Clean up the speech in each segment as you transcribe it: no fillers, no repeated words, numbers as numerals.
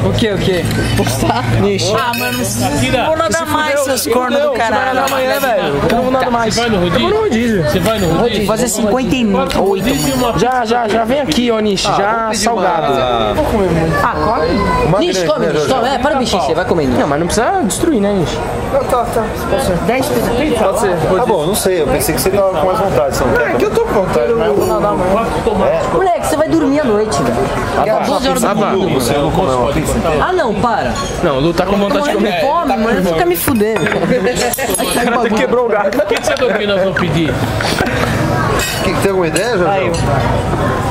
O que? Postar? Nish. Ah, mano, não vou nada mais, seus cornos do caralho. Vai amanhã, velho. Eu não vou nada mais. Você vai no rodízio? Eu vou no rodízio. Você vai no rodízio? Vou fazer 58, mano. Já vem aqui, ô Nish. Já salgado. Vou comer muito. Ah, come? Nish, come, Nish. Toma, para o bichinho, você vai comendo. Não, mas não precisa destruir, né, Nish? Não, tá. Pode ser. 10 pesos. Pode ser. Tá bom, não sei. Eu pensei que você tava com mais vontade. Você não quer? É que eu tô com vontade, mas eu vou nadar amanhã. Moleque, você vai dormir à noite, velho. Tá 12 horas da manhã. Você não comeu uma pizza inteira? Ah, não, para. Não, o Lu tá com vontade de comer. Fome, mano, fica me fudendo. Quebrou o gato. O que você acha que nós vamos pedir? Tem alguma ideia, Jorge?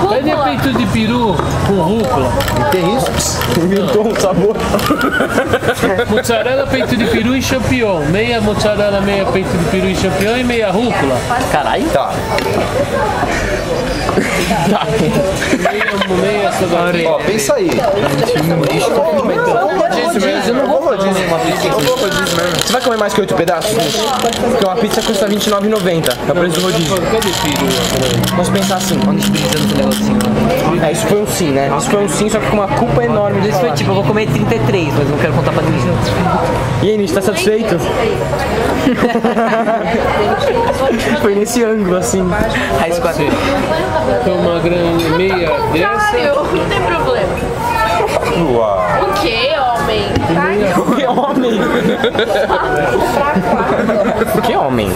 Pede peito de peru com rúcula. Tem isso? Inventou um sabor. Mozzarella, peito de peru e champignon. Meia mozzarella, meia peito de peru e champignon e meia rúcula. Caralho. Tá. Meia essa daqui. Ó, pensa aí. Eu não vou rodízio. Você vai comer mais que 8 pedaços? Porque uma pizza custa R$29,90. É o preço do rodízio. Cadê peru? Vamos pensar assim. É, isso foi um sim, né? Isso foi um sim, só que com uma culpa enorme de Isso foi falar. tipo, eu vou comer 33, mas não quero contar pra ninguém. E aí, Nish, tá satisfeito? Foi nesse ângulo, assim. Raiz 4. Então uma grande meia dessa. Não tem problema. Uau. O que, homem? Que homem? Que homem?